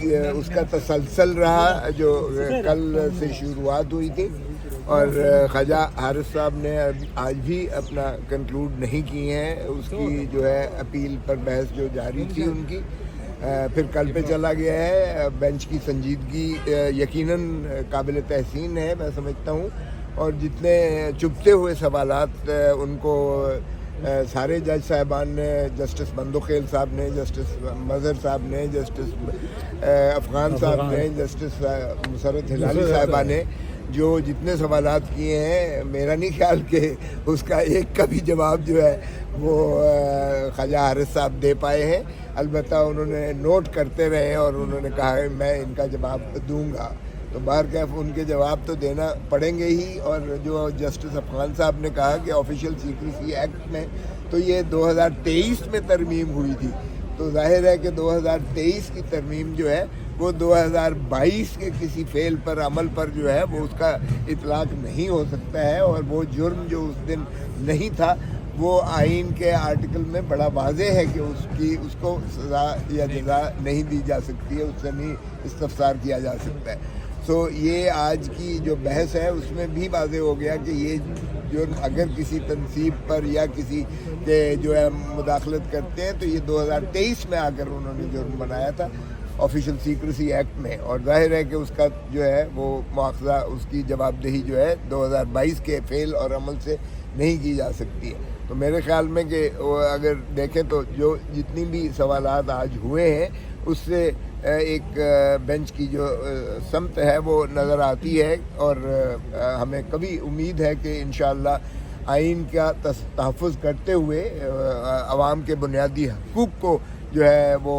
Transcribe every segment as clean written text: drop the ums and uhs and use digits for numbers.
اس کا تسلسل رہا جو کل سے شروعات ہوئی تھی، اور خواجہ حارث صاحب نے آج بھی اپنا کنکلوڈ نہیں کی ہیں اس کی جو ہے اپیل پر بحث جو جاری تھی ان کی، پھر کل پہ چلا گیا ہے۔ بینچ کی سنجیدگی یقیناً قابل تحسین ہے میں سمجھتا ہوں، اور جتنے چبھتے ہوئے سوالات ان کو سارے جج صاحبان نے، جسٹس بندوخیل صاحب نے، جسٹس مظہر صاحب نے، جسٹس افغان صاحب نے، جسٹس مسرت ہلالی صاحبہ نے جو جتنے سوالات کیے ہیں، میرا نہیں خیال کہ اس کا ایک کا بھی جواب جو ہے وہ خواجہ حارث صاحب دے پائے ہیں۔ البتہ انہوں نے نوٹ کرتے رہے اور انہوں نے کہا میں ان کا جواب دوں گا، تو بہرکیف ان کے جواب تو دینا پڑیں گے ہی۔ اور جو جسٹس افغان صاحب نے کہا کہ آفیشیل سیکریسی ایکٹ میں تو یہ 2023 میں ترمیم ہوئی تھی، تو ظاہر ہے کہ 2023 کی ترمیم جو ہے وہ 2022 کے کسی فعل پر، عمل پر جو ہے وہ اس کا اطلاق نہیں ہو سکتا ہے، اور وہ جرم جو اس دن نہیں تھا وہ آئین کے آرٹیکل میں بڑا واضح ہے کہ اس کو سزا یا جزا نہیں دی جا سکتی ہے، اس سے نہیں استفسار کیا جا سکتا ہے۔ سو یہ آج کی جو بحث ہے اس میں بھی واضح ہو گیا کہ یہ جرم اگر کسی تنصیب پر یا کسی کے جو ہے مداخلت کرتے ہیں تو یہ 2023 میں آ کر انہوں نے جرم بنایا تھا آفیشیل سیکریسی ایکٹ میں، اور ظاہر ہے کہ اس کا جو ہے وہ مواخذہ، اس کی جواب دہی جو ہے 2022 کے فعل اور عمل سے نہیں کی جا سکتی ہے۔ تو میرے خیال میں کہ اگر دیکھیں تو جو جتنی بھی سوالات آج ہوئے ہیں اس سے ایک بینچ کی جو سمت ہے وہ نظر آتی ہے، اور ہمیں کبھی امید ہے کہ انشاءاللہ آئین کا تحفظ کرتے ہوئے عوام کے بنیادی حقوق کو جو ہے وہ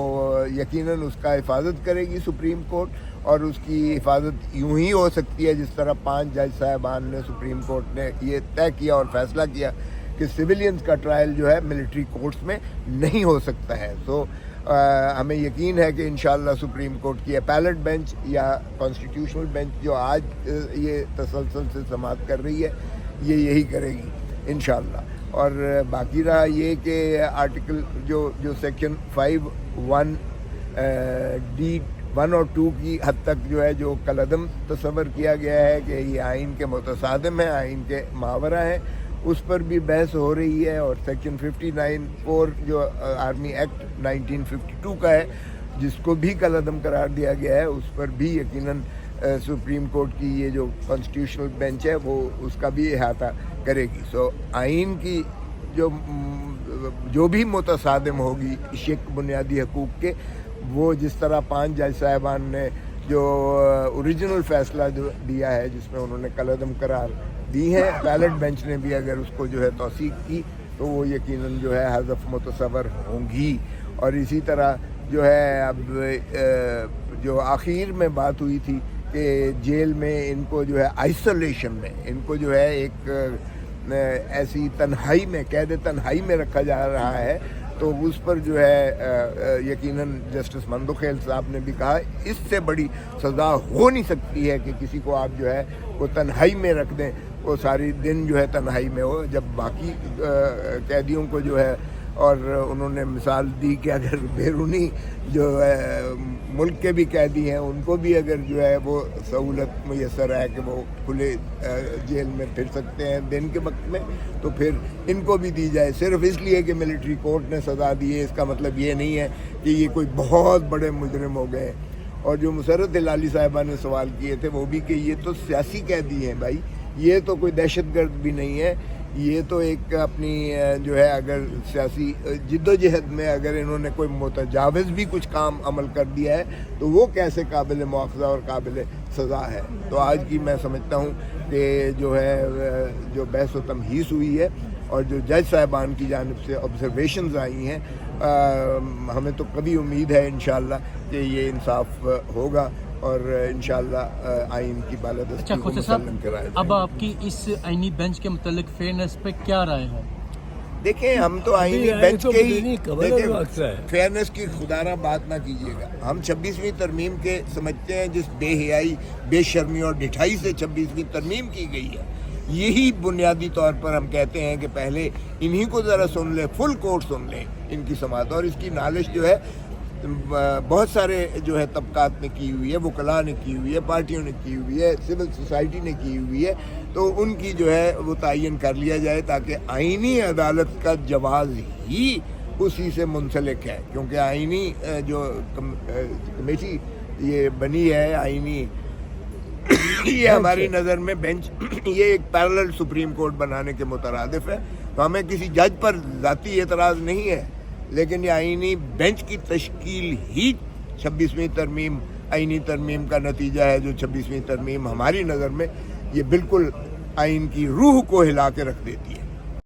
یقیناً اس کا حفاظت کرے گی سپریم کورٹ، اور اس کی حفاظت یوں ہی ہو سکتی ہے جس طرح 5 جج صاحبان نے سپریم کورٹ نے یہ طے کیا اور فیصلہ کیا کہ سویلینز کا ٹرائل جو ہے ملٹری کورٹس میں نہیں ہو سکتا ہے۔ سو ہمیں یقین ہے کہ انشاءاللہ سپریم کورٹ کی اپیلٹ بینچ یا کانسٹیٹیوشنل بینچ جو آج یہ تسلسل سے سماعت کر رہی ہے یہ یہی کرے گی انشاءاللہ۔ اور باقی رہا یہ کہ آرٹیکل جو سیکشن 5(1) D 1 اور 2 کی حد تک جو ہے جو کالعدم تصور کیا گیا ہے کہ یہ آئین کے متصادم ہیں، آئین کے ماورا ہیں، اس پر بھی بحث ہو رہی ہے۔ اور سیکشن 59(4) جو آرمی ایکٹ 1952 کا ہے جس کو بھی کالعدم قرار دیا گیا ہے، اس پر بھی یقیناً سپریم کورٹ کی یہ جو کانسٹیٹیوشنل بینچ ہے وہ اس کا بھی احاطہ کرے گی۔ سو آئین کی جو بھی متصادم ہوگی شق بنیادی حقوق کے، وہ جس طرح 5 جج صاحبان نے جو اوریجنل فیصلہ دیا ہے جس میں انہوں نے کالعدم قرار دی ہے، بیلٹ بینچ نے بھی اگر اس کو جو ہے توثیق کی تو وہ یقیناً جو ہے حذف متصور ہوں گی۔ اور اسی طرح جو ہے اب جو آخر میں بات ہوئی تھی کہ جیل میں ان کو جو ہے آئسولیشن میں ان کو جو ہے ایک ایسی تنہائی میں، قید تنہائی میں رکھا جا رہا ہے، تو اس پر جو ہے یقیناً جسٹس مندوخیل صاحب نے بھی کہا اس سے بڑی سزا ہو نہیں سکتی ہے کہ کسی کو آپ جو ہے وہ تنہائی میں رکھ دیں، وہ ساری دن جو ہے تنہائی میں ہو، جب باقی قیدیوں کو جو ہے، اور انہوں نے مثال دی کہ اگر بیرونی جو ہے ملک کے بھی قیدی ہیں ان کو بھی اگر جو ہے وہ سہولت میسر ہے کہ وہ کھلے جیل میں پھر سکتے ہیں دن کے وقت میں، تو پھر ان کو بھی دی جائے۔ صرف اس لیے کہ ملٹری کورٹ نے سزا دی ہے اس کا مطلب یہ نہیں ہے کہ یہ کوئی بہت بڑے مجرم ہو گئے۔ اور جو مسرت ہلالی صاحبہ نے سوال کیے تھے وہ بھی کہ یہ تو سیاسی قیدی ہیں بھائی، یہ تو کوئی دہشت گرد بھی نہیں ہے، یہ تو ایک اپنی جو ہے اگر سیاسی جد و جہد میں اگر انہوں نے کوئی متجاوز بھی کچھ کام عمل کر دیا ہے تو وہ کیسے قابل مواخذہ اور قابل سزا ہے۔ تو آج کی میں سمجھتا ہوں کہ جو ہے جو بحث و تمہیس ہوئی ہے اور جو جج صاحبان کی جانب سے آبزرویشنز آئی ہیں، ہمیں تو کبھی امید ہے انشاءاللہ کہ یہ انصاف ہوگا اور انشاءاللہ آئین کی بالادستی کو مسلم کرایا جائے۔ اب آپ کی اس آئینی بینچ کے متعلق فیئرنیس پہ کیا رائے ہے؟ دیکھیں ہم تو آئینی بینچ کے ہی فیئرنیس کی خدارہ بات نہ کیجیے گا، ہم 26ویں ترمیم کے سمجھتے ہیں جس بے حیائی، بے شرمی اور ڈھٹائی سے 26ویں ترمیم کی گئی ہے، یہی بنیادی طور پر ہم کہتے ہیں کہ پہلے انہی کو ذرا سن لیں، فل کورٹ سن لیں ان کی سماعت، اور اس کی نالش جو ہے بہت سارے جو ہے طبقات نے کی ہوئی ہے، وکلاء نے کی ہوئی ہے، پارٹیوں نے کی ہوئی ہے، سول سوسائٹی نے کی ہوئی ہے، تو ان کی جو ہے وہ تعین کر لیا جائے تاکہ آئینی عدالت کا جواز ہی اسی سے منسلک ہے، کیونکہ آئینی جو کمیٹی یہ بنی ہے آئینی یہ ہماری نظر میں بینچ یہ ایک پیرلل سپریم کورٹ بنانے کے مترادف ہے، تو ہمیں کسی جج پر ذاتی اعتراض نہیں ہے، لیکن یہ آئینی بینچ کی تشکیل ہی 26ویں ترمیم آئینی ترمیم کا نتیجہ ہے، جو 26ویں ترمیم ہماری نظر میں یہ بالکل آئین کی روح کو ہلا کے رکھ دیتی ہے۔